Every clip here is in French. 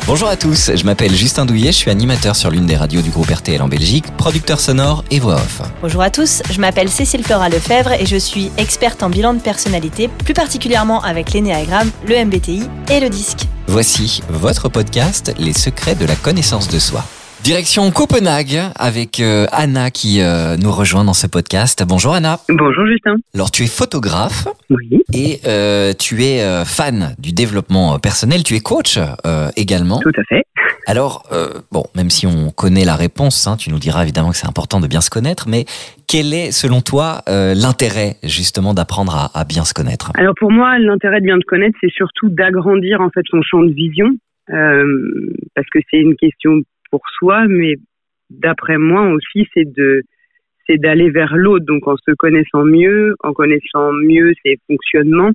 Bonjour à tous, je m'appelle Justin Douillet, je suis animateur sur l'une des radios du groupe RTL en Belgique, producteur sonore et voix off. Bonjour à tous, je m'appelle Cécile Flora Lefebvre et je suis experte en bilan de personnalité, plus particulièrement avec l'énéagramme, le MBTI et le DISC. Voici votre podcast, Les secrets de la connaissance de soi. Direction Copenhague avec Anna qui nous rejoint dans ce podcast. Bonjour Anna. Bonjour Justin. Alors tu es photographe Oui. et tu es fan du développement personnel, tu es coach également. Tout à fait. Alors, même si on connaît la réponse, tu nous diras évidemment que c'est important de bien se connaître, mais quel est selon toi l'intérêt justement d'apprendre à bien se connaître ? Alors pour moi, l'intérêt de bien se connaître, c'est surtout d'agrandir en fait son champ de vision, parce que c'est une question pour soi, mais d'après moi aussi, c'est d'aller vers l'autre. Donc en se connaissant mieux ses fonctionnements,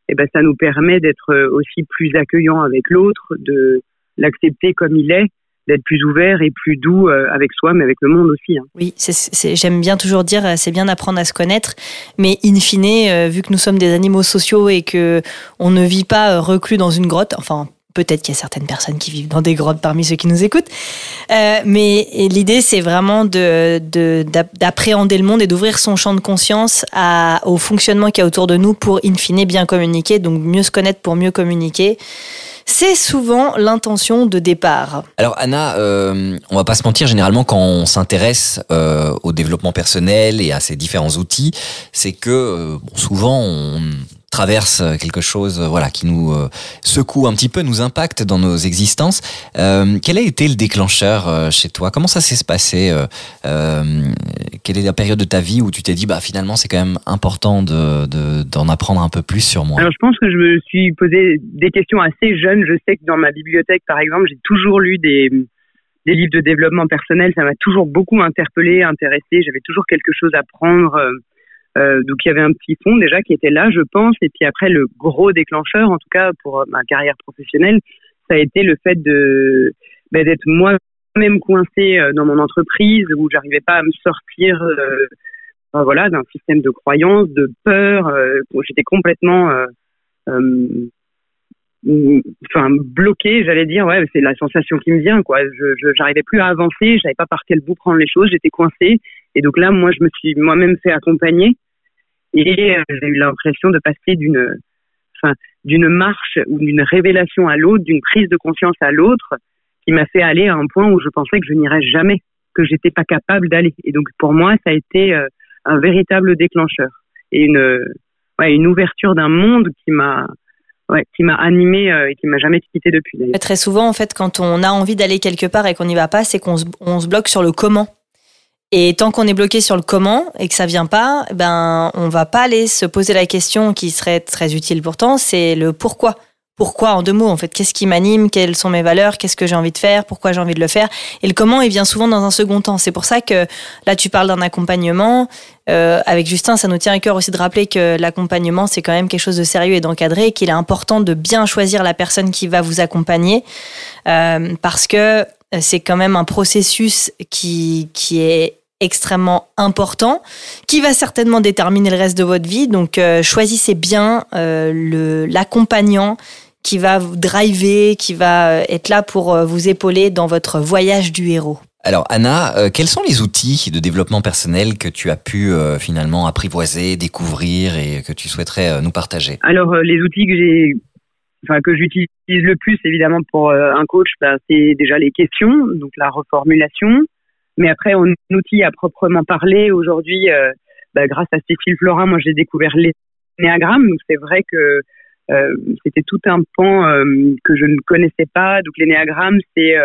ça nous permet d'être aussi plus accueillant avec l'autre, de l'accepter comme il est, d'être plus ouvert et plus doux avec soi, mais avec le monde aussi. Oui, j'aime bien toujours dire, c'est bien d'apprendre à se connaître, mais in fine, vu que nous sommes des animaux sociaux et que on ne vit pas reclus dans une grotte, enfin, peut-être qu'il y a certaines personnes qui vivent dans des grottes parmi ceux qui nous écoutent. Mais l'idée, c'est vraiment d'appréhender le monde et d'ouvrir son champ de conscience au fonctionnement qu'il y a autour de nous pour, in fine, bien communiquer. Donc, mieux se connaître pour mieux communiquer. C'est souvent l'intention de départ. Alors, Anna, on va pas se mentir, généralement, quand on s'intéresse au développement personnel et à ces différents outils, c'est que souvent, on traverse quelque chose qui nous secoue un petit peu, nous impacte dans nos existences. Quel a été le déclencheur chez toi ? Comment ça s'est passé ? Quelle est la période de ta vie où tu t'es dit finalement c'est quand même important d'en apprendre un peu plus sur moi ? Alors je pense que je me suis posé des questions assez jeunes. Je sais que dans ma bibliothèque par exemple, j'ai toujours lu des livres de développement personnel. Ça m'a toujours beaucoup interpellée, intéressée. J'avais toujours quelque chose à prendre. Donc il y avait un petit fond déjà qui était là, je pense, et puis après le gros déclencheur, en tout cas pour ma carrière professionnelle, ça a été le fait d'être moi-même coincée dans mon entreprise où j'arrivais pas à me sortir d'un système de croyances, de peur, où j'étais complètement bloquée, j'allais dire, c'est la sensation qui me vient, quoi. Je j'arrivais plus à avancer, je savais pas par quel bout prendre les choses, j'étais coincée, et donc là moi je me suis moi-même fait accompagner. Et j'ai eu l'impression de passer d'une marche ou d'une révélation à l'autre, d'une prise de conscience à l'autre, qui m'a fait aller à un point où je pensais que je n'irais jamais, que j'étais pas capable d'aller. Et donc pour moi, ça a été un véritable déclencheur et une ouverture d'un monde qui m'a animée et qui m'a jamais quittée depuis. D'ailleurs. Très souvent, en fait, quand on a envie d'aller quelque part et qu'on n'y va pas, c'est qu'on se bloque sur le comment. Et tant qu'on est bloqué sur le comment et que ça vient pas, on va pas aller se poser la question qui serait très utile pourtant, c'est le pourquoi. Pourquoi en 2 mots en fait, qu'est-ce qui m'anime, quelles sont mes valeurs, qu'est-ce que j'ai envie de faire, pourquoi j'ai envie de le faire. Et le comment, il vient souvent dans un second temps. C'est pour ça que là tu parles d'un accompagnement. Avec Justin, ça nous tient à cœur aussi de rappeler que l'accompagnement c'est quand même quelque chose de sérieux et d'encadré et qu'il est important de bien choisir la personne qui va vous accompagner parce que c'est quand même un processus qui est extrêmement important, qui va certainement déterminer le reste de votre vie. Donc, choisissez bien l'accompagnant qui va vous driver, qui va être là pour vous épauler dans votre voyage du héros. Alors Anna, quels sont les outils de développement personnel que tu as pu finalement apprivoiser, découvrir et que tu souhaiterais nous partager ? Alors, les outils que j'utilise le plus, évidemment, pour un coach, c'est déjà les questions, donc la reformulation. Mais après, en outil à proprement parler, aujourd'hui, grâce à Cécile Flora, moi, j'ai découvert l'énéagramme. Donc, c'est vrai que c'était tout un pan que je ne connaissais pas. Donc, l'énéagramme, c'est,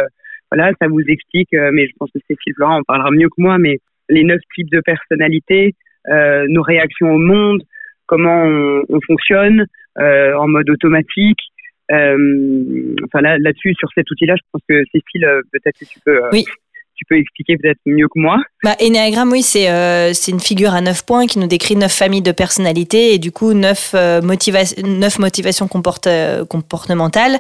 ça vous explique, mais je pense que Cécile Flora en parlera mieux que moi, mais les 9 types de personnalités, nos réactions au monde, comment on fonctionne en mode automatique. Là-dessus, sur cet outil-là, je pense que Cécile, peut-être que tu peux... Oui. Tu peux expliquer peut-être mieux que moi. Énéagramme, oui, c'est une figure à 9 points qui nous décrit 9 familles de personnalités et du coup 9 motivations comportementales.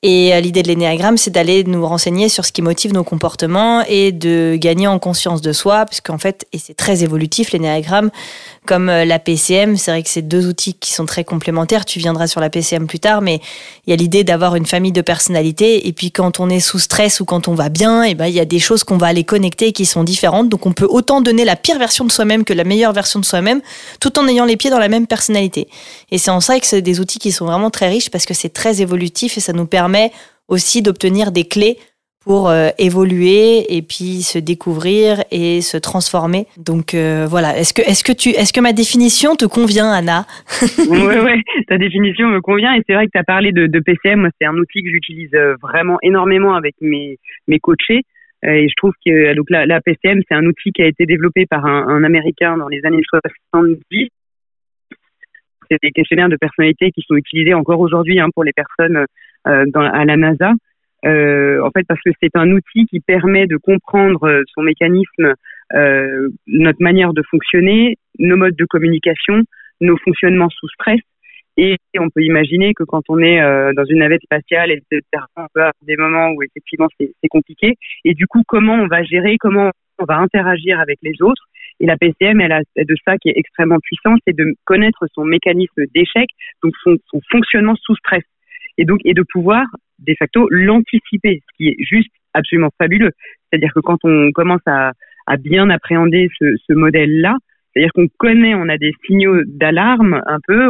Et l'idée de l'énéagramme, c'est d'aller nous renseigner sur ce qui motive nos comportements et de gagner en conscience de soi, puisqu'en fait, et c'est très évolutif l'énéagramme, comme la PCM, c'est vrai que c'est 2 outils qui sont très complémentaires. Tu viendras sur la PCM plus tard, mais il y a l'idée d'avoir une famille de personnalités. Et puis quand on est sous stress ou quand on va bien, et ben il y a des choses qu'on va aller connecter qui sont différentes. Donc on peut autant donner la pire version de soi-même que la meilleure version de soi-même, tout en ayant les pieds dans la même personnalité. Et c'est en ça que c'est des outils qui sont vraiment très riches parce que c'est très évolutif et ça nous permet aussi d'obtenir des clés pour évoluer et puis se découvrir et se transformer. Donc voilà, est-ce que ma définition te convient, Anna? Ouais, ta définition me convient et c'est vrai que tu as parlé de PCM, moi c'est un outil que j'utilise vraiment énormément avec mes coachés et je trouve que donc la PCM c'est un outil qui a été développé par un Américain dans les années 70. C'est des questionnaires de personnalité qui sont utilisés encore aujourd'hui pour les personnes à la NASA. En fait, parce que c'est un outil qui permet de comprendre son mécanisme, notre manière de fonctionner, nos modes de communication, nos fonctionnements sous stress. Et on peut imaginer que quand on est dans une navette spatiale, etc., on peut avoir des moments où effectivement c'est compliqué. Et du coup, comment on va gérer, comment on va interagir avec les autres. Et la PCM, elle a de ça qui est extrêmement puissant, c'est de connaître son mécanisme d'échec, donc son fonctionnement sous stress. Et donc, et de pouvoir, de facto, l'anticiper, ce qui est juste absolument fabuleux. C'est-à-dire que quand on commence à bien appréhender ce modèle-là, c'est-à-dire qu'on connaît, on a des signaux d'alarme un peu,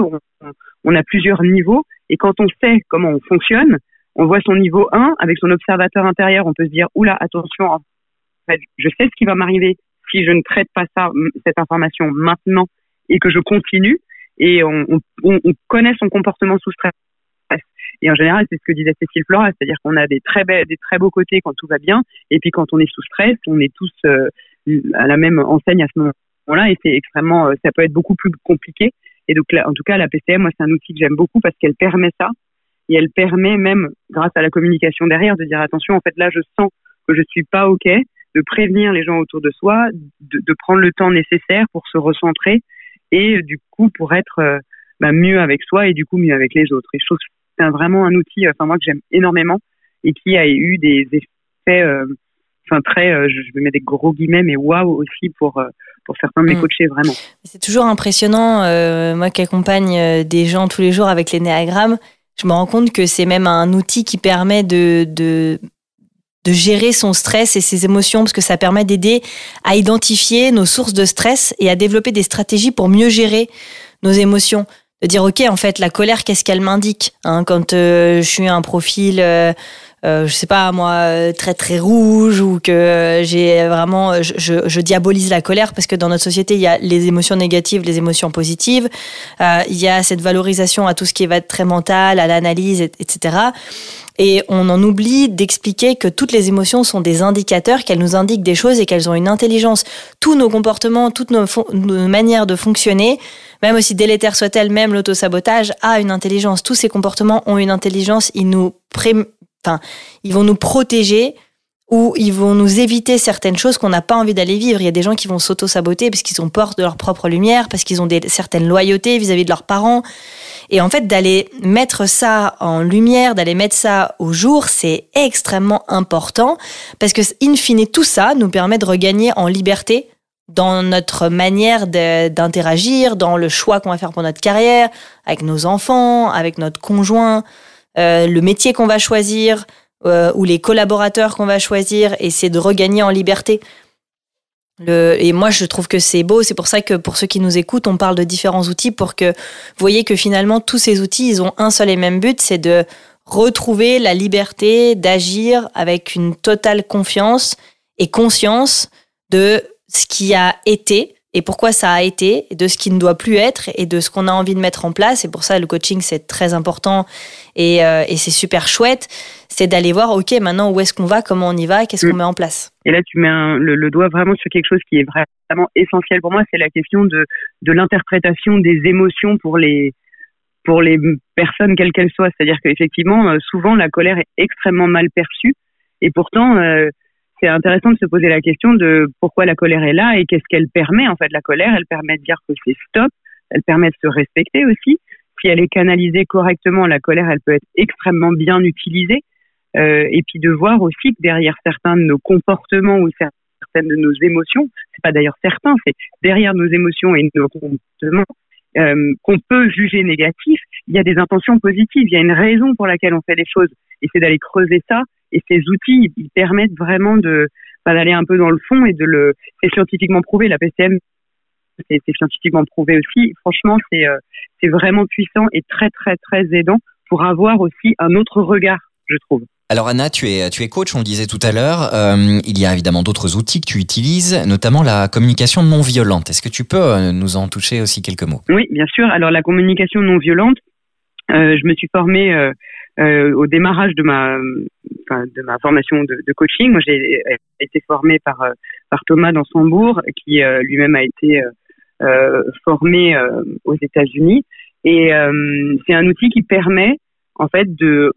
on a plusieurs niveaux, et quand on sait comment on fonctionne, on voit son niveau 1, avec son observateur intérieur, on peut se dire, oula, attention, en fait, je sais ce qui va m'arriver si je ne traite pas cette information maintenant, et que je continue, et on connaît son comportement sous stress. Et en général, c'est ce que disait Cécile Flora, c'est-à-dire qu'on a des très beaux côtés quand tout va bien, et puis quand on est sous stress, on est tous à la même enseigne à ce moment-là, et c'est extrêmement, ça peut être beaucoup plus compliqué. Et donc, là, en tout cas, la PCM, moi, c'est un outil que j'aime beaucoup parce qu'elle permet ça, et elle permet même, grâce à la communication derrière, de dire attention, en fait, là, je sens que je suis pas OK, de prévenir les gens autour de soi, de prendre le temps nécessaire pour se recentrer, et du coup, pour être mieux avec soi et du coup mieux avec les autres. Et je trouve que c'est vraiment un outil, moi que j'aime énormément et qui a eu des effets, très, je vais mettre des gros guillemets, mais waouh aussi pour certains de mes coachés, vraiment. C'est toujours impressionnant, moi qui accompagne des gens tous les jours avec l'énéagramme, je me rends compte que c'est même un outil qui permet de gérer son stress et ses émotions, parce que ça permet d'aider à identifier nos sources de stress et à développer des stratégies pour mieux gérer nos émotions. De dire, ok, en fait, la colère, qu'est-ce qu'elle m'indique quand je suis un profil, je sais pas moi, très très rouge, ou que j'ai vraiment, je diabolise la colère, parce que dans notre société, il y a les émotions négatives, les émotions positives, il y a cette valorisation à tout ce qui va être très mental, à l'analyse, etc. Et on en oublie d'expliquer que toutes les émotions sont des indicateurs, qu'elles nous indiquent des choses et qu'elles ont une intelligence. Tous nos comportements, toutes nos manières de fonctionner, même aussi délétères soient-elles, même l'autosabotage a une intelligence. Tous ces comportements ont une intelligence. Ils vont nous protéger ou ils vont nous éviter certaines choses qu'on n'a pas envie d'aller vivre. Il y a des gens qui vont s'auto-saboter parce qu'ils ont peur de leur propre lumière, parce qu'ils ont certaines loyautés vis-à-vis de leurs parents. Et en fait, d'aller mettre ça en lumière, d'aller mettre ça au jour, c'est extrêmement important parce que, in fine, tout ça nous permet de regagner en liberté dans notre manière d'interagir, dans le choix qu'on va faire pour notre carrière, avec nos enfants, avec notre conjoint, le métier qu'on va choisir, ou les collaborateurs qu'on va choisir, et c'est de regagner en liberté. Et moi, je trouve que c'est beau. C'est pour ça que pour ceux qui nous écoutent, on parle de différents outils pour que vous voyez que finalement, tous ces outils, ils ont un seul et même but, c'est de retrouver la liberté d'agir avec une totale confiance et conscience de ce qui a été et pourquoi ça a été, et de ce qui ne doit plus être et de ce qu'on a envie de mettre en place. Et pour ça, le coaching, c'est très important et c'est super chouette. C'est d'aller voir, ok, maintenant, où est-ce qu'on va, comment on y va, qu'est-ce qu'on met en place. Et là, tu mets le doigt vraiment sur quelque chose qui est vraiment essentiel pour moi, c'est la question de l'interprétation des émotions pour les personnes, quelles qu'elles soient. C'est-à-dire qu'effectivement, souvent, la colère est extrêmement mal perçue. Et pourtant, c'est intéressant de se poser la question de pourquoi la colère est là et qu'est-ce qu'elle permet. En fait, la colère, elle permet de dire que c'est stop, elle permet de se respecter aussi. si elle est canalisée correctement, la colère, elle peut être extrêmement bien utilisée. Et puis de voir aussi que derrière certains de nos comportements ou certaines de nos émotions, c'est pas d'ailleurs certains, c'est derrière nos émotions et nos comportements qu'on peut juger négatifs, il y a des intentions positives, il y a une raison pour laquelle on fait les choses. Et c'est d'aller creuser ça. Et ces outils, ils permettent vraiment d'aller un peu dans le fond et c'est scientifiquement prouvé. La PCM, c'est scientifiquement prouvé aussi. Franchement, c'est vraiment puissant et très, très, très aidant pour avoir aussi un autre regard, je trouve. Alors Anna, tu es coach, on le disait tout à l'heure. Il y a évidemment d'autres outils que tu utilises, notamment la communication non violente. Est-ce que tu peux nous en toucher aussi quelques mots ? Oui, bien sûr. Alors la communication non violente, je me suis formée au démarrage de ma formation de coaching. Moi, j'ai été formée par Thomas Dansembourg, qui lui-même a été formé aux États-Unis. Et c'est un outil qui permet en fait de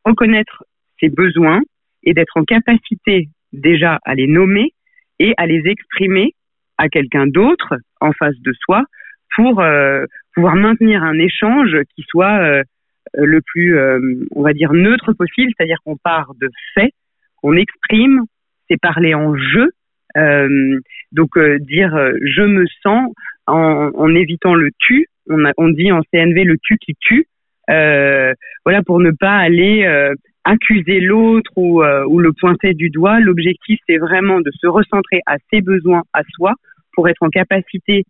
reconnaître ses besoins et d'être en capacité déjà à les nommer et à les exprimer à quelqu'un d'autre en face de soi pour pouvoir maintenir un échange qui soit le plus, on va dire, neutre possible, c'est-à-dire qu'on part de faits, qu'on exprime, c'est parler en je, donc dire je me sens en évitant le tu, on dit en CNV le tu qui tue, voilà, pour ne pas aller accuser l'autre ou le pointer du doigt. L'objectif, c'est vraiment de se recentrer à ses besoins à soi pour être en capacité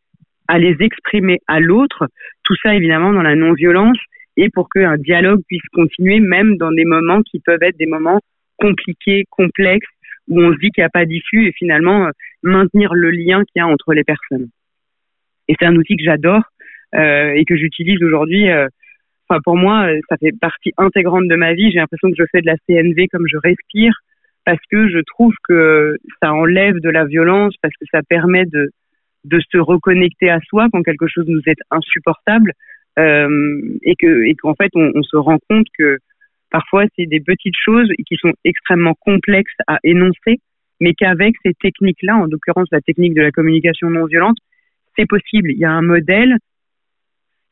à les exprimer à l'autre. Tout ça, évidemment, dans la non-violence et pour qu'un dialogue puisse continuer, même dans des moments qui peuvent être des moments compliqués, complexes, où on se dit qu'il n'y a pas d'issue et finalement maintenir le lien qu'il y a entre les personnes. Et c'est un outil que j'adore et que j'utilise aujourd'hui. Enfin, pour moi, ça fait partie intégrante de ma vie. J'ai l'impression que je fais de la CNV comme je respire parce que je trouve que ça enlève de la violence, parce que ça permet de se reconnecter à soi quand quelque chose nous est insupportable et qu'en fait, on se rend compte que parfois, c'est des petites choses qui sont extrêmement complexes à énoncer, mais qu'avec ces techniques-là, en l'occurrence la technique de la communication non violente, c'est possible. Il y a un modèle,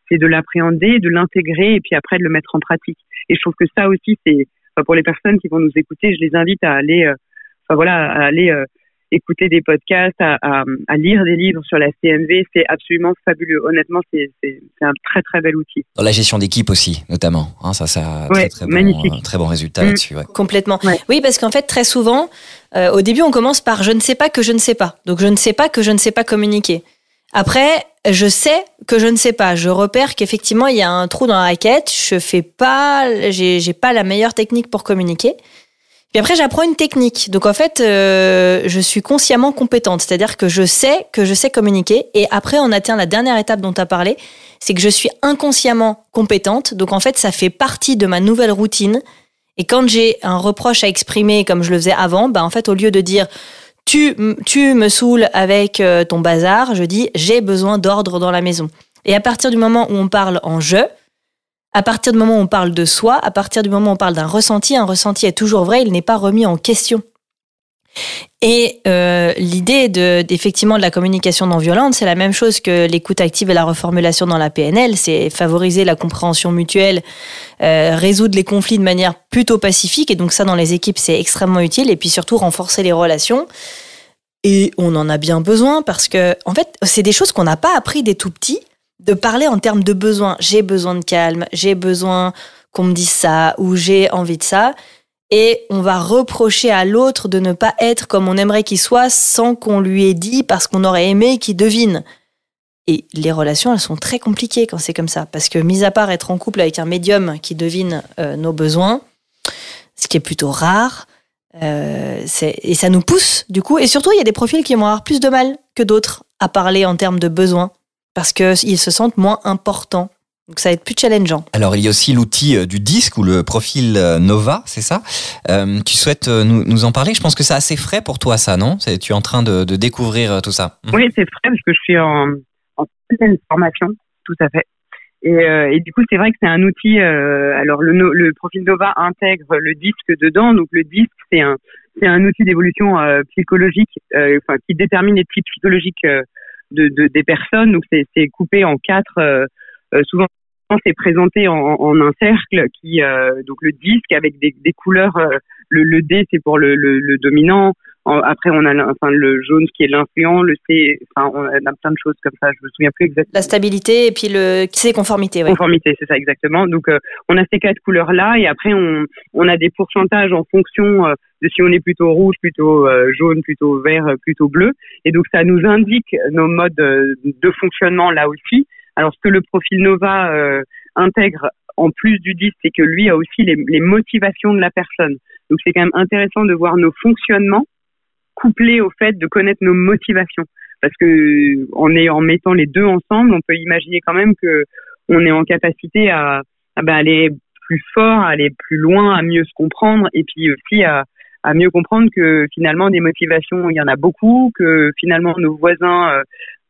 c'est de l'appréhender, de l'intégrer et puis après de le mettre en pratique. Et je trouve que ça aussi, c'est pour les personnes qui vont nous écouter, je les invite à aller, écouter des podcasts, à lire des livres sur la CNV. C'est absolument fabuleux. Honnêtement, c'est un très très bel outil. Dans la gestion d'équipe aussi, notamment. Hein, ça a ouais, très bon résultat là-dessus. Ouais. Complètement. Ouais. Oui, parce qu'en fait, très souvent, au début, on commence par je ne sais pas que je ne sais pas. Donc, je ne sais pas que je ne sais pas communiquer. Après, je sais que je ne sais pas. Je repère qu'effectivement, il y a un trou dans la raquette. J'ai pas la meilleure technique pour communiquer. Puis après, j'apprends une technique. Donc en fait, je suis consciemment compétente. C'est-à-dire que je sais communiquer. Et après, on atteint la dernière étape dont tu as parlé. C'est que je suis inconsciemment compétente. Donc en fait, ça fait partie de ma nouvelle routine. Et quand j'ai un reproche à exprimer comme je le faisais avant, en fait, au lieu de dire tu me saoules avec ton bazar, je dis j'ai besoin d'ordre dans la maison. Et à partir du moment où on parle en je, à partir du moment où on parle de soi, à partir du moment où on parle d'un ressenti, un ressenti est toujours vrai, il n'est pas remis en question. Et l'idée effectivement de la communication non violente, c'est la même chose que l'écoute active et la reformulation dans la PNL, c'est favoriser la compréhension mutuelle, résoudre les conflits de manière plutôt pacifique, et donc ça dans les équipes c'est extrêmement utile, et puis surtout renforcer les relations. Et on en a bien besoin parce que en fait c'est des choses qu'on n'a pas appris dès tout petit, de parler en termes de besoins. J'ai besoin de calme, j'ai besoin qu'on me dise ça, ou j'ai envie de ça. Et on va reprocher à l'autre de ne pas être comme on aimerait qu'il soit sans qu'on lui ait dit parce qu'on aurait aimé qu'il devine. Et les relations, elles sont très compliquées quand c'est comme ça. Parce que, mis à part être en couple avec un médium qui devine nos besoins, ce qui est plutôt rare, et ça nous pousse, du coup. Et surtout, il y a des profils qui vont avoir plus de mal que d'autres à parler en termes de besoins parce qu'ils se sentent moins importants. Donc ça va être plus challengeant. Alors il y a aussi l'outil du disque ou le profil Nova, c'est ça ? Tu souhaites nous en parler ? Je pense que c'est assez frais pour toi ça, non ? Tu es en train de découvrir tout ça. Oui, c'est frais parce que je suis en pleine formation, tout à fait. Et du coup c'est vrai que c'est un outil, alors le profil Nova intègre le disque dedans, donc le disque c'est un outil d'évolution psychologique qui détermine les types psychologiques des personnes, donc c'est coupé en 4 souvent c'est présenté en un cercle qui donc le disque avec des couleurs. Le D c'est pour le dominant. Après on a le jaune qui est l'influent, le C, on a plein de choses comme ça. Je me souviens plus exactement. La stabilité et puis le C conformité. Ouais. Conformité, c'est ça exactement. Donc on a ces 4 couleurs là et après on a des pourcentages en fonction de si on est plutôt rouge, plutôt jaune, plutôt vert, plutôt bleu. Et donc ça nous indique nos modes de fonctionnement là aussi. Alors ce que le profil Nova intègre en plus du 10, c'est que lui a aussi les motivations de la personne. Donc c'est quand même intéressant de voir nos fonctionnements couplés au fait de connaître nos motivations. Parce que en mettant les deux ensemble, on peut imaginer quand même que on est en capacité à aller plus fort, à aller plus loin, à mieux se comprendre et puis aussi à mieux comprendre que finalement des motivations, il y en a beaucoup, que finalement nos voisins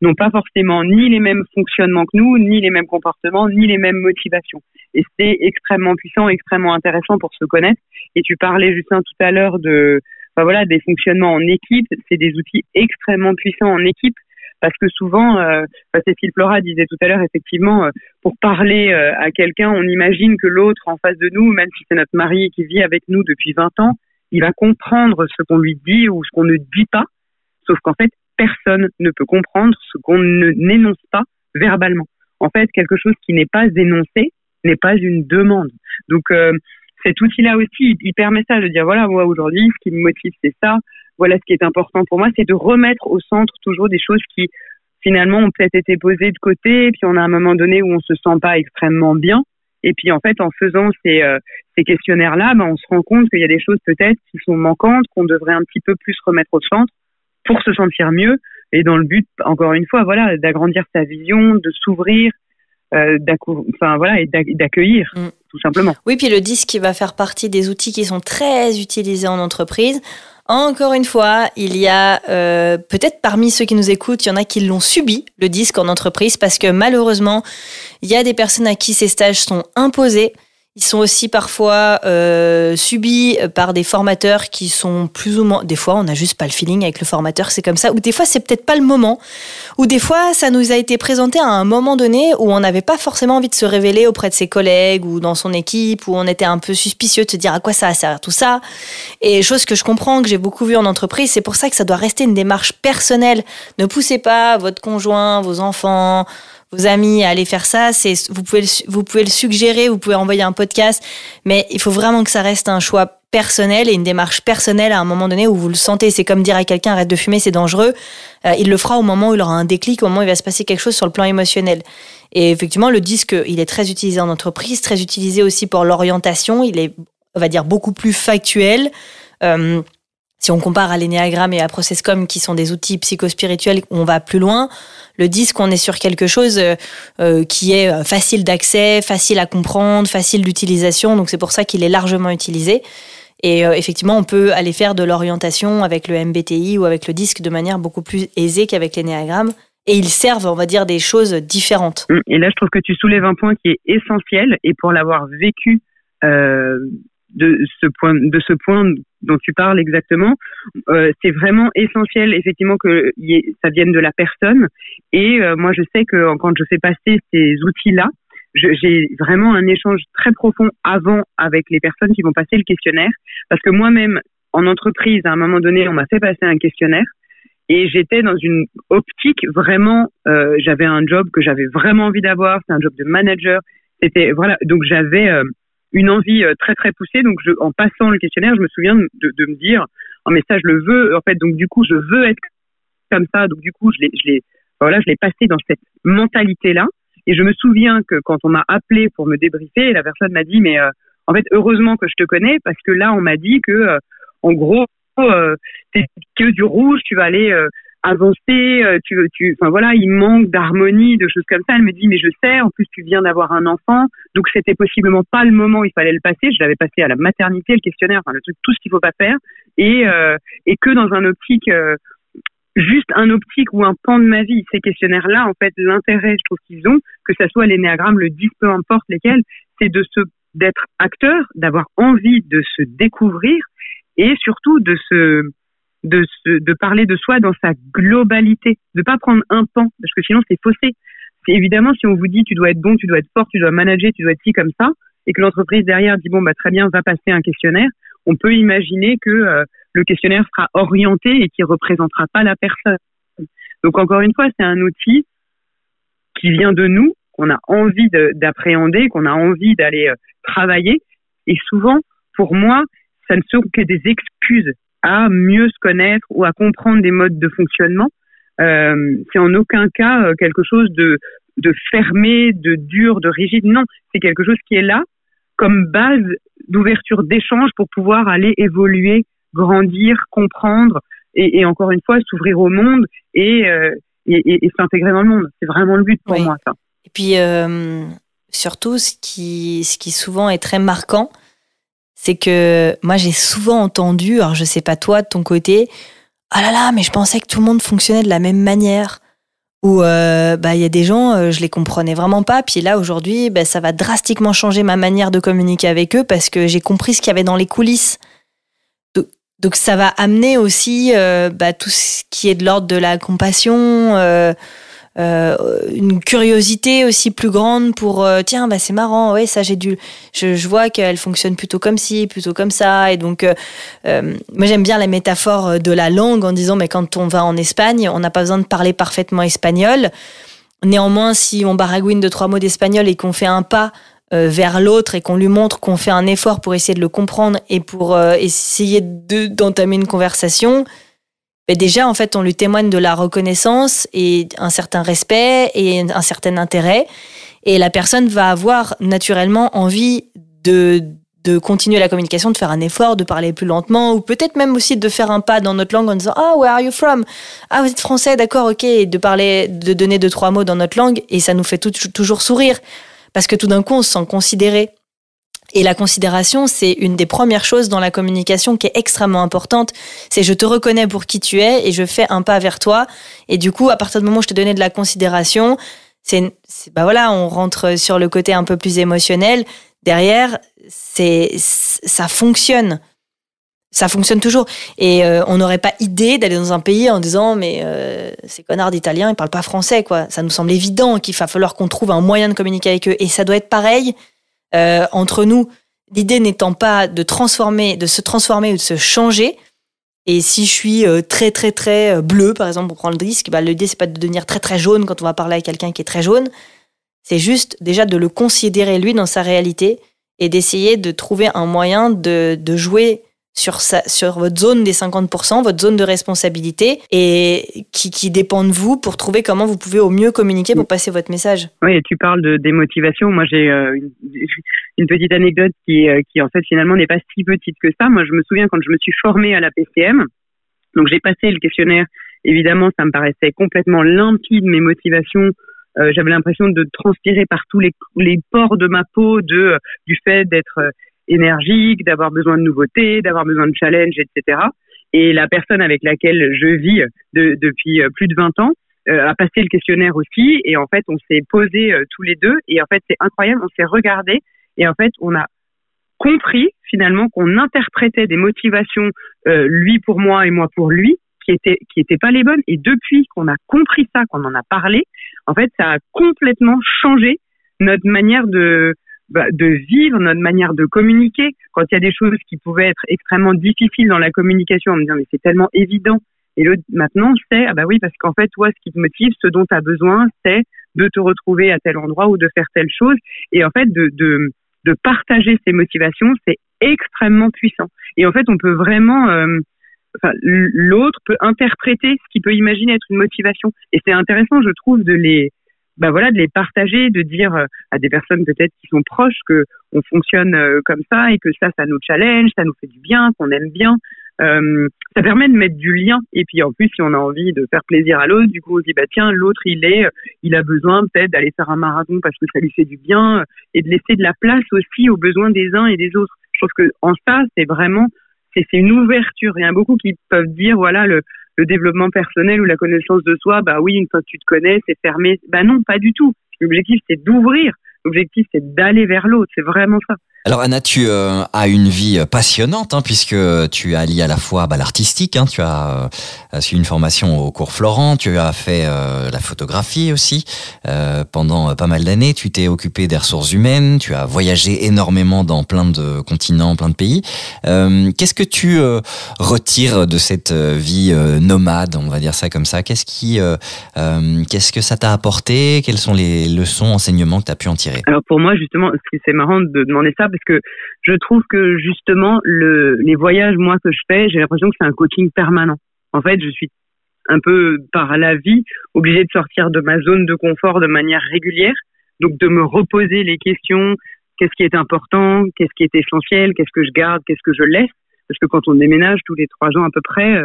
n'ont pas forcément ni les mêmes fonctionnements que nous, ni les mêmes comportements, ni les mêmes motivations. Et c'est extrêmement puissant, extrêmement intéressant pour se connaître. Et tu parlais, Justin, tout à l'heure des fonctionnements en équipe. C'est des outils extrêmement puissants en équipe parce que souvent, Cécile Flora disait tout à l'heure, effectivement, pour parler à quelqu'un, on imagine que l'autre en face de nous, même si c'est notre mari qui vit avec nous depuis 20 ans, il va comprendre ce qu'on lui dit ou ce qu'on ne dit pas. Sauf qu'en fait, personne ne peut comprendre ce qu'on n'énonce pas verbalement. En fait, quelque chose qui n'est pas énoncé n'est pas une demande. Donc, cet outil-là aussi, il permet ça, de dire, voilà, moi, aujourd'hui, ce qui me motive, c'est ça. Voilà, ce qui est important pour moi, c'est de remettre au centre toujours des choses qui, finalement, ont peut-être été posées de côté, et puis on a un moment donné où on se sent pas extrêmement bien. Et puis, en fait, en faisant ces questionnaires-là, on se rend compte qu'il y a des choses peut-être qui sont manquantes, qu'on devrait un petit peu plus remettre au centre pour se sentir mieux. Et dans le but, encore une fois, voilà, d'agrandir sa vision, de s'ouvrir, et d'accueillir, tout simplement. Oui, puis le disque qui va faire partie des outils qui sont très utilisés en entreprise. Encore une fois, il y a peut-être parmi ceux qui nous écoutent, il y en a qui l'ont subi, le disque en entreprise, parce que malheureusement, il y a des personnes à qui ces stages sont imposés. Ils sont aussi parfois subis par des formateurs qui sont plus ou moins... Des fois, on n'a juste pas le feeling avec le formateur, c'est comme ça. Ou des fois, c'est peut-être pas le moment. Ou des fois, ça nous a été présenté à un moment donné où on n'avait pas forcément envie de se révéler auprès de ses collègues ou dans son équipe, où on était un peu suspicieux de se dire à quoi ça va servir tout ça. Et chose que je comprends, que j'ai beaucoup vu en entreprise, c'est pour ça que ça doit rester une démarche personnelle. Ne poussez pas votre conjoint, vos enfants... vos amis à aller faire ça, vous pouvez le suggérer, vous pouvez envoyer un podcast, mais il faut vraiment que ça reste un choix personnel et une démarche personnelle à un moment donné où vous le sentez. C'est comme dire à quelqu'un arrête de fumer, c'est dangereux. Il le fera au moment où il aura un déclic, au moment où il va se passer quelque chose sur le plan émotionnel. Et effectivement, le disque, il est très utilisé en entreprise, très utilisé aussi pour l'orientation. Il est, on va dire, beaucoup plus factuel. Si on compare à l'énéagramme et à Processcom, qui sont des outils psychospirituels où on va plus loin, le disque, on est sur quelque chose qui est facile d'accès, facile à comprendre, facile d'utilisation. Donc c'est pour ça qu'il est largement utilisé. Et effectivement, on peut aller faire de l'orientation avec le MBTI ou avec le disque de manière beaucoup plus aisée qu'avec l'énéagramme. Et ils servent, on va dire, des choses différentes. Et là, je trouve que tu soulèves un point qui est essentiel. Et pour l'avoir vécu de ce point dont tu parles exactement, c'est vraiment essentiel effectivement que ça vienne de la personne. Et moi, je sais que quand je fais passer ces outils-là, j'ai vraiment un échange très profond avant avec les personnes qui vont passer le questionnaire, parce que moi-même, en entreprise, à un moment donné, on m'a fait passer un questionnaire et j'étais dans une optique vraiment, j'avais un job que j'avais vraiment envie d'avoir, c'est un job de manager, donc j'avais une envie très très poussée. Donc en passant le questionnaire, je me souviens de me dire oh mais ça je le veux, en fait, donc du coup je veux être comme ça, donc du coup je l'ai passé dans cette mentalité là. Et je me souviens que quand on m'a appelé pour me débriefer, la personne m'a dit mais en fait heureusement que je te connais, parce que là on m'a dit que en gros t'es que du rouge, tu vas aller avancer, il manque d'harmonie, de choses comme ça. Elle me dit mais je sais, en plus tu viens d'avoir un enfant, donc c'était possiblement pas le moment où il fallait le passer. Je l'avais passé à la maternité, le questionnaire, le truc, tout ce qu'il faut pas faire, et que dans un optique juste un optique ou un pan de ma vie. Ces questionnaires-là, en fait, l'intérêt, je trouve qu'ils ont, que ça soit l'énéagramme, le 10, peu importe lesquels, c'est d'être acteur, d'avoir envie de se découvrir et surtout de parler de soi dans sa globalité, de pas prendre un pan, parce que sinon c'est faussé. c'est évidemment, si on vous dit tu dois être bon, tu dois être fort, tu dois manager, tu dois être ci comme ça, et que l'entreprise derrière dit bon bah très bien, va passer un questionnaire, on peut imaginer que le questionnaire sera orienté et qu'il représentera pas la personne. Donc encore une fois, c'est un outil qui vient de nous, qu'on a envie d'appréhender, qu'on a envie d'aller travailler. Et souvent, pour moi, ça ne sont que des excuses à mieux se connaître ou à comprendre des modes de fonctionnement. C'est en aucun cas quelque chose de fermé, de dur, de rigide. Non, c'est quelque chose qui est là comme base d'ouverture d'échange pour pouvoir aller évoluer, grandir, comprendre et encore une fois s'ouvrir au monde et s'intégrer dans le monde. C'est vraiment le but pour moi, ça. Et puis surtout, ce qui souvent est très marquant, c'est que moi j'ai souvent entendu, alors je sais pas toi de ton côté, ah là là, mais je pensais que tout le monde fonctionnait de la même manière. Ou y a des gens, je les comprenais vraiment pas. Puis là aujourd'hui, ça va drastiquement changer ma manière de communiquer avec eux parce que j'ai compris ce qu'il y avait dans les coulisses. Donc ça va amener aussi tout ce qui est de l'ordre de la compassion, une curiosité aussi plus grande pour tiens c'est marrant, ouais ça je vois qu'elle fonctionne plutôt comme ci, plutôt comme ça. Et donc moi j'aime bien la métaphore de la langue en disant mais quand on va en Espagne, on n'a pas besoin de parler parfaitement espagnol. Néanmoins, si on baragouine 2-3 mots d'espagnol et qu'on fait un pas vers l'autre et qu'on lui montre qu'on fait un effort pour essayer de le comprendre et pour essayer d'entamer une conversation, déjà en fait on lui témoigne de la reconnaissance et un certain respect et un certain intérêt, et la personne va avoir naturellement envie de continuer la communication, de faire un effort, de parler plus lentement, ou peut-être même aussi de faire un pas dans notre langue en disant ah where are you from, ah vous êtes français, d'accord, ok, et de donner 2-3 mots dans notre langue, et ça nous fait toujours sourire. Parce que tout d'un coup, on se sent considéré. Et la considération, c'est une des premières choses dans la communication qui est extrêmement importante. C'est je te reconnais pour qui tu es et je fais un pas vers toi. Et du coup, à partir du moment où je te donnais de la considération, on rentre sur le côté un peu plus émotionnel. Derrière, ça fonctionne. Ça fonctionne toujours. Et on n'aurait pas idée d'aller dans un pays en disant mais ces connards d'Italiens, ils parlent pas français, quoi. Ça nous semble évident qu'il va falloir qu'on trouve un moyen de communiquer avec eux. Et ça doit être pareil entre nous. L'idée n'étant pas de se transformer ou de se changer. Et si je suis très très très bleu, par exemple, pour prendre le risque, l'idée c'est pas de devenir très très jaune quand on va parler avec quelqu'un qui est très jaune. C'est juste déjà de le considérer lui dans sa réalité et d'essayer de trouver un moyen de jouer sur votre zone des 50%, votre zone de responsabilité, et qui dépend de vous pour trouver comment vous pouvez au mieux communiquer pour passer votre message. Oui, et tu parles des motivations. Moi, j'ai une petite anecdote qui en fait finalement n'est pas si petite que ça. Moi, je me souviens quand je me suis formée à la PCM, donc j'ai passé le questionnaire. Évidemment, ça me paraissait complètement limpide, mes motivations. J'avais l'impression de transpirer par tous les pores de ma peau du fait d'être énergique, d'avoir besoin de nouveautés, d'avoir besoin de challenge, etc. Et la personne avec laquelle je vis depuis plus de 20 ans a passé le questionnaire aussi. Et en fait, on s'est posés tous les deux. Et en fait, c'est incroyable, on s'est regardés. Et en fait, on a compris finalement qu'on interprétait des motivations, lui pour moi et moi pour lui, qui étaient pas les bonnes. Et depuis qu'on a compris ça, qu'on en a parlé, en fait, ça a complètement changé notre manière de vivre, notre manière de communiquer. Quand il y a des choses qui pouvaient être extrêmement difficiles dans la communication, en me disant mais c'est tellement évident. Et l'autre maintenant c'est oui, parce qu'en fait toi ce qui te motive, ce dont tu as besoin, c'est de te retrouver à tel endroit ou de faire telle chose. Et en fait de partager ces motivations, c'est extrêmement puissant. Et en fait on peut vraiment l'autre peut interpréter ce qu'il peut imaginer être une motivation. Et c'est intéressant, je trouve, de les partager, de dire à des personnes peut-être qui sont proches que on fonctionne comme ça et que ça nous challenge, ça nous fait du bien, qu'on aime bien. Ça permet de mettre du lien. Et puis en plus, si on a envie de faire plaisir à l'autre, du coup on se dit tiens, l'autre il a besoin peut-être d'aller faire un marathon parce que ça lui fait du bien, et de laisser de la place aussi aux besoins des uns et des autres. Je trouve que en ça, c'est vraiment c'est une ouverture. Il y en a beaucoup qui peuvent dire voilà le développement personnel ou la connaissance de soi, oui, une fois que tu te connais, c'est fermé. Non, pas du tout. L'objectif, c'est d'ouvrir. L'objectif, c'est d'aller vers l'autre. C'est vraiment ça. Alors Anna, tu as une vie passionnante, hein, puisque tu as lié à la fois l'artistique, hein, tu as suivi une formation au cours Florent, tu as fait la photographie aussi pendant pas mal d'années, tu t'es occupé des ressources humaines, tu as voyagé énormément dans plein de continents, plein de pays. Qu'est-ce que tu retires de cette vie nomade, on va dire ça comme ça? Qu'est-ce que ça t'a apporté? Quelles sont les leçons, enseignements que tu as pu en tirer? Alors pour moi, justement, c'est marrant de demander ça parce que je trouve que justement, les voyages, moi, que je fais, j'ai l'impression que c'est un coaching permanent. En fait, je suis un peu, par la vie, obligée de sortir de ma zone de confort de manière régulière. Donc, de me reposer les questions, qu'est-ce qui est important, qu'est-ce qui est essentiel, qu'est-ce que je garde, qu'est-ce que je laisse. Parce que quand on déménage tous les 3 ans à peu près,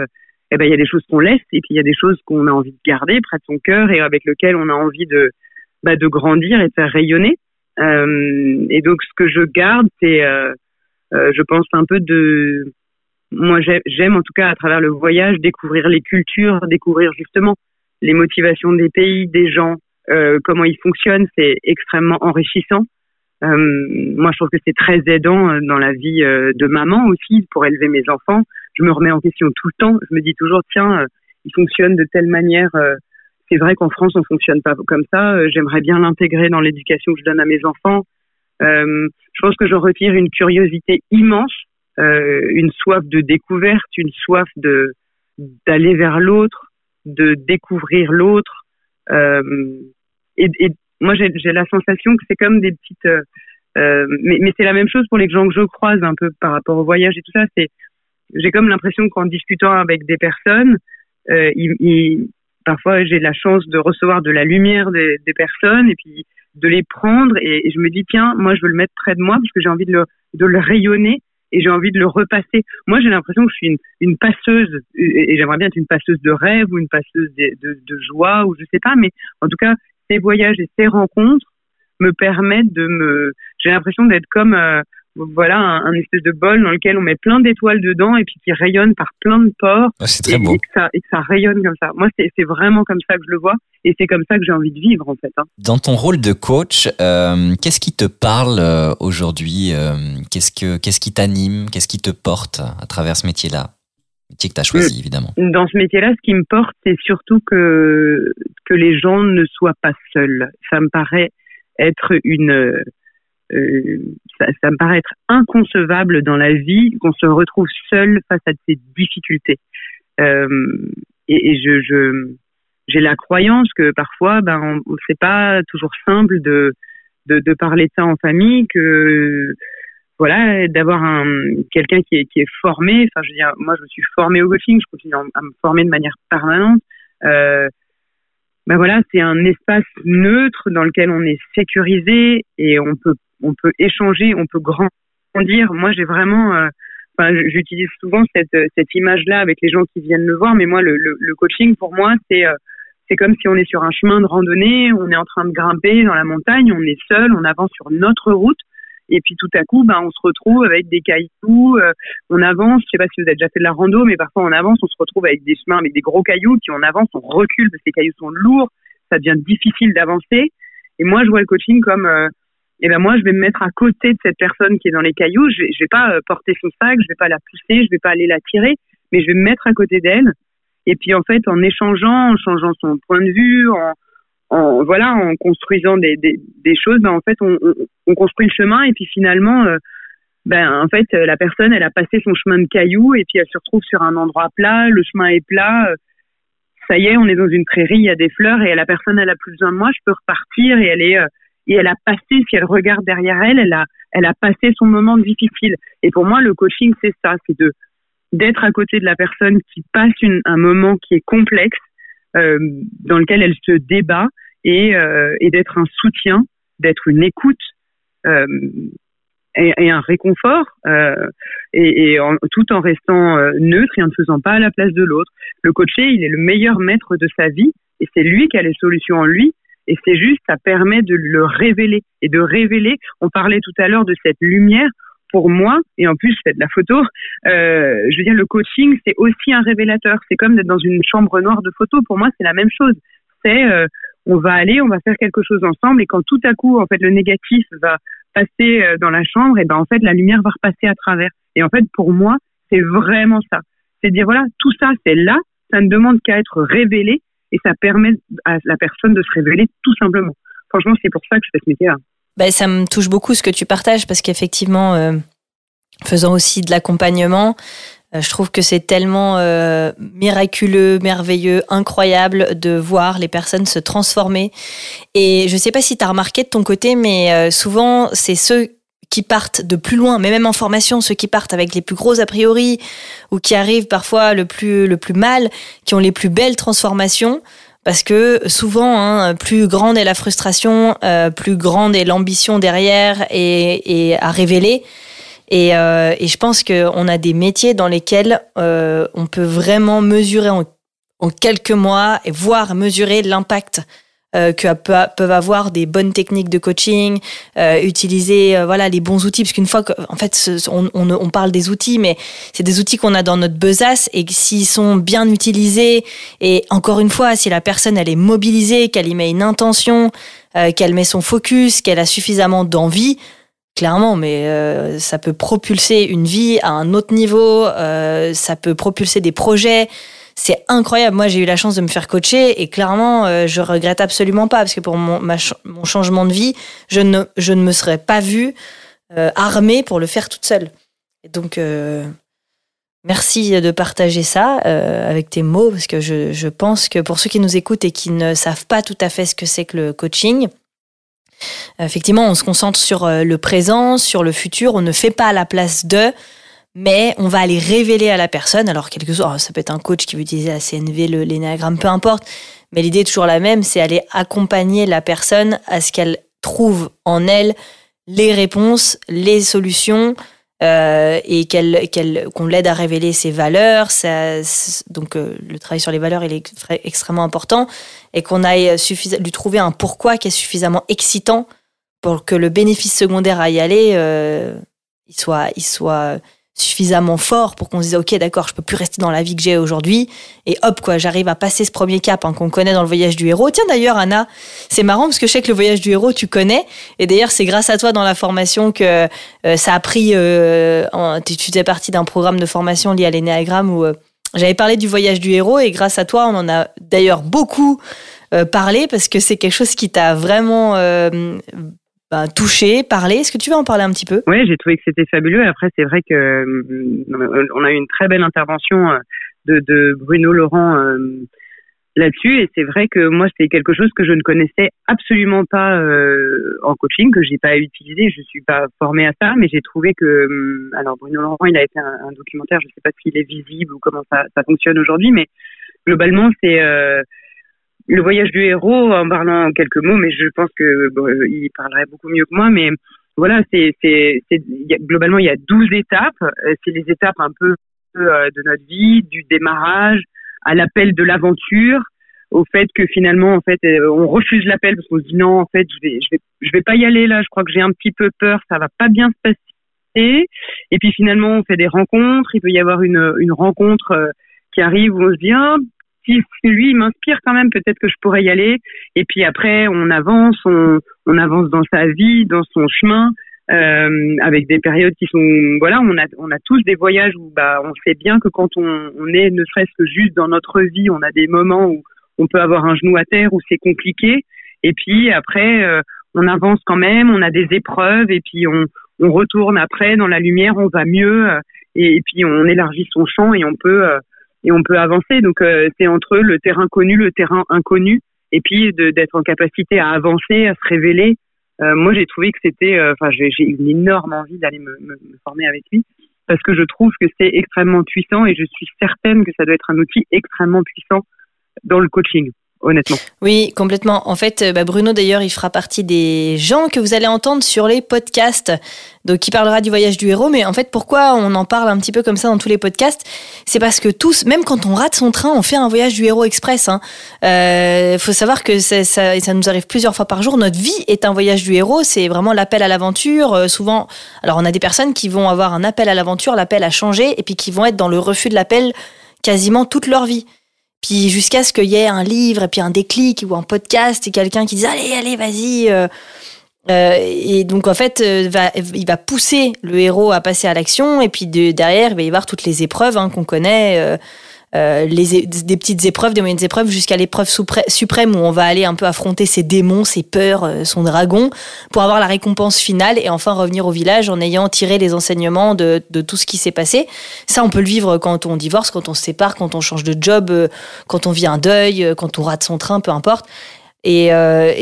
il y a des choses qu'on laisse et puis il y a des choses qu'on a envie de garder près de son cœur et avec lesquelles on a envie de grandir et de faire rayonner. Et donc, ce que je garde, c'est, je pense, un peu de... Moi, j'aime, en tout cas, à travers le voyage, découvrir les cultures, découvrir justement les motivations des pays, des gens, comment ils fonctionnent. C'est extrêmement enrichissant. Moi, je trouve que c'est très aidant dans la vie de maman aussi, pour élever mes enfants. Je me remets en question tout le temps. Je me dis toujours, tiens, ils fonctionnent de telle manière... C'est vrai qu'en France, on fonctionne pas comme ça. J'aimerais bien l'intégrer dans l'éducation que je donne à mes enfants. Je pense que je retire une curiosité immense, une soif de découverte, une soif d'aller vers l'autre, de découvrir l'autre. Et moi, j'ai la sensation que c'est comme des petites... mais c'est la même chose pour les gens que je croise un peu par rapport au voyage et tout ça. J'ai comme l'impression qu'en discutant avec des personnes, parfois, j'ai la chance de recevoir de la lumière des personnes et puis de les prendre et je me dis, tiens, moi, je veux le mettre près de moi parce que j'ai envie de le rayonner et j'ai envie de le repasser. Moi, j'ai l'impression que je suis une passeuse et j'aimerais bien être une passeuse de rêve ou une passeuse de joie ou je sais pas, mais en tout cas, ces voyages et ces rencontres me permettent j'ai l'impression d'être comme... un espèce de bol dans lequel on met plein d'étoiles dedans et puis qui rayonne par plein de pores. C'est très beau. Et que ça rayonne comme ça. Moi, c'est vraiment comme ça que je le vois et c'est comme ça que j'ai envie de vivre en fait. Dans ton rôle de coach, qu'est-ce qui te parle aujourd'hui? Qu'est-ce qui t'anime? Qu'est-ce qui te porte à travers ce métier-là? Métier que tu as choisi, évidemment. Dans ce métier-là, ce qui me porte, c'est surtout que les gens ne soient pas seuls. Ça me paraît être ça me paraît être inconcevable dans la vie qu'on se retrouve seul face à ces difficultés. Et j'ai la croyance que parfois, c'est pas toujours simple de parler de ça en famille, que voilà, d'avoir quelqu'un qui est formé. Enfin, je veux dire, moi, je me suis formée au coaching, je continue à me former de manière permanente. Voilà, c'est un espace neutre dans lequel on est sécurisé et on peut échanger, on peut grandir. Moi, j'ai vraiment, j'utilise souvent cette image-là avec les gens qui viennent me voir, mais moi, le coaching, pour moi, c'est comme si on est sur un chemin de randonnée, on est en train de grimper dans la montagne, on est seul, on avance sur notre route, et puis tout à coup, on se retrouve avec des cailloux, on avance, je sais pas si vous avez déjà fait de la rando, mais parfois on avance, on se retrouve avec des chemins, avec des gros cailloux, puis on avance, on recule, parce que ces cailloux sont lourds, ça devient difficile d'avancer, et moi, je vois le coaching comme... moi, je vais me mettre à côté de cette personne qui est dans les cailloux. Je vais pas porter son sac, je vais pas la pousser, je vais pas aller la tirer, mais je vais me mettre à côté d'elle. Et puis, en fait, en échangeant, en changeant son point de vue, en construisant des choses, en fait, on construit le chemin. Et puis, finalement, en fait, la personne, elle a passé son chemin de cailloux et puis elle se retrouve sur un endroit plat. Le chemin est plat. Ça y est, on est dans une prairie, il y a des fleurs et la personne, elle a plus besoin de moi. Je peux repartir et elle a passé, si elle regarde derrière elle, elle a passé son moment difficile. Et pour moi, le coaching, c'est ça, c'est d'être à côté de la personne qui passe un moment qui est complexe, dans lequel elle se débat, et d'être un soutien, d'être une écoute, et un réconfort, tout en restant neutre et en ne faisant pas à la place de l'autre. Le coaché, il est le meilleur maître de sa vie, et c'est lui qui a les solutions en lui. Et c'est juste, ça permet de le révéler. Et de révéler, on parlait tout à l'heure de cette lumière, pour moi, et en plus je fais de la photo, je veux dire, le coaching, c'est aussi un révélateur. C'est comme d'être dans une chambre noire de photo. Pour moi, c'est la même chose. C'est, on va faire quelque chose ensemble, et quand tout à coup, en fait, le négatif va passer dans la chambre, et ben en fait la lumière va repasser à travers. Et en fait pour moi c'est vraiment ça, c'est dire voilà, tout ça c'est là, ça ne demande qu'à être révélé et ça permet à la personne de se révéler tout simplement. Franchement c'est pour ça que je fais ce métier-là. Ça me touche beaucoup ce que tu partages parce qu'effectivement faisant aussi de l'accompagnement, je trouve que c'est tellement miraculeux, merveilleux, incroyable de voir les personnes se transformer. Et je ne sais pas si tu as remarqué de ton côté, mais souvent, c'est ceux qui partent de plus loin, mais même en formation, ceux qui partent avec les plus gros a priori ou qui arrivent parfois le plus mal, qui ont les plus belles transformations. Parce que souvent, plus grande est la frustration, plus grande est l'ambition derrière et à révéler. Et je pense qu'on a des métiers dans lesquels on peut vraiment mesurer en quelques mois et voir mesurer l'impact que peuvent avoir des bonnes techniques de coaching, utiliser les bons outils, parce qu'une fois en fait on parle des outils, mais c'est des outils qu'on a dans notre besace et s'ils sont bien utilisés et encore une fois si la personne elle est mobilisée, qu'elle y met une intention, qu'elle met son focus, qu'elle a suffisamment d'envie. Clairement, mais ça peut propulser une vie à un autre niveau, ça peut propulser des projets. C'est incroyable. Moi, j'ai eu la chance de me faire coacher et clairement, je regrette absolument pas parce que pour mon changement de vie, je ne me serais pas vue armée pour le faire toute seule. Et donc, merci de partager ça avec tes mots parce que je pense que pour ceux qui nous écoutent et qui ne savent pas tout à fait ce que c'est que le coaching, effectivement, on se concentre sur le présent, sur le futur, on ne fait pas à la place d'eux, mais on va aller révéler à la personne, alors quelque chose, ça peut être un coach qui veut utiliser la CNV, l'énéagramme, peu importe, mais l'idée est toujours la même, c'est aller accompagner la personne à ce qu'elle trouve en elle les réponses, les solutions, et qu'on l'aide à révéler ses valeurs. Donc le travail sur les valeurs il est extrêmement important et qu'on aille lui trouver un pourquoi qui est suffisamment excitant pour que le bénéfice secondaire à y aller il soit suffisamment fort pour qu'on se dise ok d'accord, je peux plus rester dans la vie que j'ai aujourd'hui et hop quoi, j'arrive à passer ce premier cap qu'on connaît dans le voyage du héros. Tiens d'ailleurs Anna, c'est marrant parce que je sais que le voyage du héros tu connais et d'ailleurs c'est grâce à toi dans la formation que ça a pris tu faisais partie d'un programme de formation lié à l'énéagramme où j'avais parlé du voyage du héros et grâce à toi on en a d'ailleurs beaucoup parlé parce que c'est quelque chose qui t'a vraiment touché, parlé. Est-ce que tu veux en parler un petit peu ? Oui, j'ai trouvé que c'était fabuleux. Après, c'est vrai que on a eu une très belle intervention de Bruno Laurent là-dessus, et c'est vrai que moi, c'était quelque chose que je ne connaissais absolument pas en coaching, que j'ai pas utilisé. Je suis pas formée à ça, mais j'ai trouvé que alors Bruno Laurent, il a fait un documentaire. Je sais pas s'il est visible ou comment ça fonctionne aujourd'hui, mais globalement, c'est le voyage du héros, en parlant en quelques mots, mais je pense que il parlerait beaucoup mieux que moi, mais voilà, globalement, il y a 12 étapes. C'est les étapes un peu de notre vie, du démarrage à l'appel de l'aventure, au fait que finalement, en fait, on refuse l'appel parce qu'on se dit non, en fait, je vais pas y aller là, je crois que j'ai un petit peu peur, ça va pas bien se passer. Et puis finalement, on fait des rencontres, il peut y avoir une rencontre qui arrive où on se dit si lui il m'inspire quand même, peut-être que je pourrais y aller. Et puis après on avance dans sa vie, dans son chemin, avec des périodes qui sont on a tous des voyages où on sait bien que quand on est ne serait-ce que juste dans notre vie, on a des moments où on peut avoir un genou à terre, où c'est compliqué. Et puis après on avance quand même, on a des épreuves et puis on retourne après dans la lumière, on va mieux et puis on élargit son champ et on peut avancer. Donc c'est entre le terrain connu, le terrain inconnu, et puis d'être en capacité à avancer, à se révéler. Moi j'ai trouvé que c'était, j'ai une énorme envie d'aller me former avec lui parce que je trouve que c'est extrêmement puissant et je suis certaine que ça doit être un outil extrêmement puissant dans le coaching. Honnêtement. Oui, complètement. En fait, Bruno, d'ailleurs, il fera partie des gens que vous allez entendre sur les podcasts. Donc, il parlera du voyage du héros. Mais en fait, pourquoi on en parle un petit peu comme ça dans tous les podcasts ? C'est parce que tous, même quand on rate son train, on fait un voyage du héros express. Faut savoir que ça nous arrive plusieurs fois par jour. Notre vie est un voyage du héros. C'est vraiment l'appel à l'aventure. Souvent, alors on a des personnes qui vont avoir un appel à l'aventure, l'appel à changer, et puis qui vont être dans le refus de l'appel quasiment toute leur vie. Puis jusqu'à ce qu'il y ait un livre et puis un déclic ou un podcast et quelqu'un qui dise allez vas-y Et donc en fait, il va pousser le héros à passer à l'action, et puis derrière, il va y avoir toutes les épreuves qu'on connaît, des petites épreuves, des moyennes épreuves, jusqu'à l'épreuve suprême où on va aller un peu affronter ses démons, ses peurs, son dragon, pour avoir la récompense finale et enfin revenir au village en ayant tiré les enseignements de tout ce qui s'est passé. Ça, on peut le vivre quand on divorce, quand on se sépare, quand on change de job, quand on vit un deuil, quand on rate son train, peu importe. Et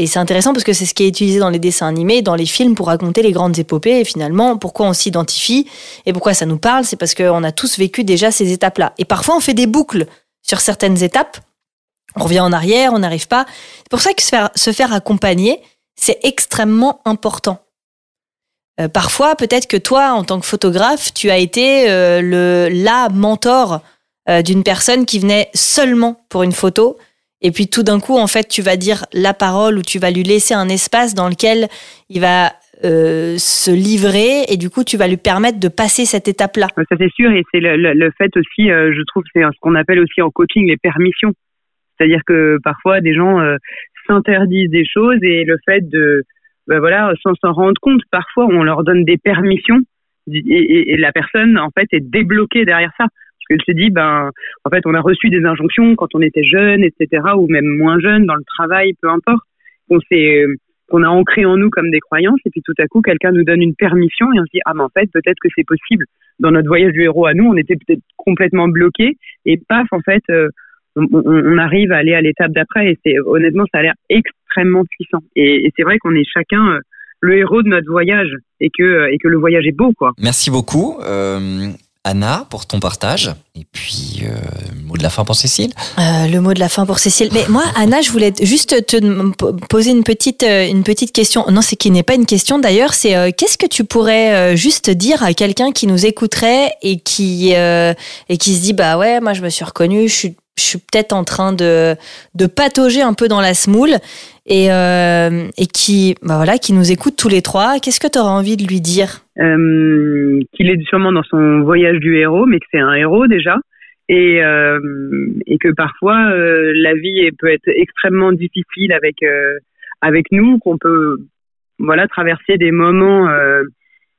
c'est intéressant parce que c'est ce qui est utilisé dans les dessins animés, dans les films, pour raconter les grandes épopées. Et finalement, pourquoi on s'identifie et pourquoi ça nous parle, c'est parce qu'on a tous vécu déjà ces étapes-là. Et parfois, on fait des boucles sur certaines étapes. On revient en arrière, on n'arrive pas. C'est pour ça que se faire accompagner, c'est extrêmement important. Parfois, peut-être que toi, en tant que photographe, tu as été la mentor d'une personne qui venait seulement pour une photo. Et puis tout d'un coup, en fait, tu vas dire la parole ou tu vas lui laisser un espace dans lequel il va se livrer et du coup, tu vas lui permettre de passer cette étape-là. Ça, c'est sûr. Et c'est le fait aussi, je trouve, c'est ce qu'on appelle aussi en coaching les permissions. C'est-à-dire que parfois, des gens s'interdisent des choses et le fait de, sans s'en rendre compte, parfois, on leur donne des permissions et la personne, en fait, est débloquée derrière ça. Elle se dit, en fait, on a reçu des injonctions quand on était jeune, etc., ou même moins jeune, dans le travail, peu importe, qu'on a ancré en nous comme des croyances, et puis tout à coup, quelqu'un nous donne une permission, et on se dit, mais en fait, peut-être que c'est possible. Dans notre voyage du héros à nous, on était peut-être complètement bloqués, et paf, en fait, on arrive à aller à l'étape d'après, et honnêtement, ça a l'air extrêmement puissant. Et c'est vrai qu'on est chacun le héros de notre voyage, et que le voyage est beau, quoi. Merci beaucoup. Anna, pour ton partage. Et puis, mot de la fin pour Cécile. Le mot de la fin pour Cécile. Mais moi, Anna, je voulais juste te poser une petite question. Non, c'est qui n'est pas une question d'ailleurs. C'est qu'est-ce que tu pourrais juste dire à quelqu'un qui nous écouterait et qui se dit, moi, je me suis reconnue, je suis peut-être en train de patauger un peu dans la semoule et qui nous écoute tous les trois. Qu'est-ce que tu auras envie de lui dire? Qu'il est sûrement dans son voyage du héros, mais que c'est un héros déjà, et que parfois la vie peut être extrêmement difficile avec nous, qu'on peut traverser des moments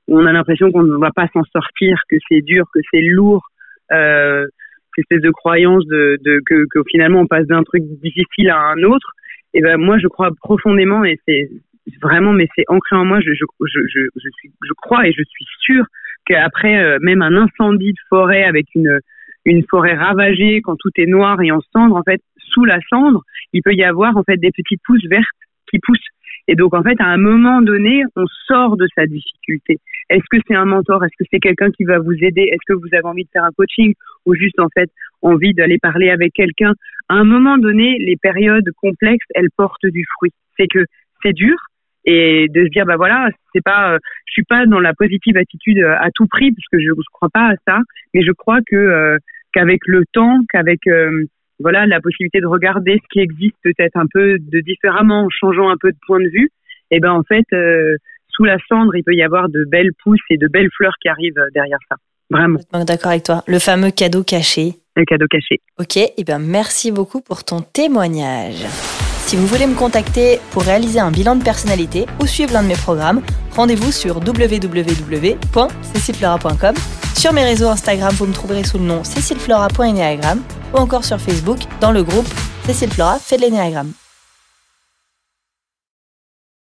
où on a l'impression qu'on ne va pas s'en sortir, que c'est dur, que c'est lourd, cette espèce de croyance que finalement on passe d'un truc difficile à un autre. Et moi je crois profondément, et c'est vraiment, mais c'est ancré en moi, je crois et je suis sûre qu'après même un incendie de forêt avec une forêt ravagée, quand tout est noir et en cendre, en fait, sous la cendre, il peut y avoir en fait des petites pousses vertes qui poussent. Et donc en fait, à un moment donné, on sort de sa difficulté. Est-ce que c'est un mentor? Est-ce que c'est quelqu'un qui va vous aider? Est-ce que vous avez envie de faire un coaching ou juste en fait envie d'aller parler avec quelqu'un? À un moment donné, les périodes complexes, elles portent du fruit. C'est que c'est dur. Et de se dire c'est pas je suis pas dans la positive attitude à tout prix, parce que je crois pas à ça, mais je crois que qu'avec le temps, qu'avec la possibilité de regarder ce qui existe peut-être un peu de différemment, en changeant un peu de point de vue, et en fait sous la cendre, il peut y avoir de belles pousses et de belles fleurs qui arrivent derrière ça. Vraiment. D'accord avec toi. Le fameux cadeau caché. Le cadeau caché. Ok, merci beaucoup pour ton témoignage. Si vous voulez me contacter pour réaliser un bilan de personnalité ou suivre l'un de mes programmes, rendez-vous sur www.cecileflora.com. Sur mes réseaux Instagram, vous me trouverez sous le nom cecileflora.enneagramme ou encore sur Facebook dans le groupe Cécile Flora fait de l'ennéagramme.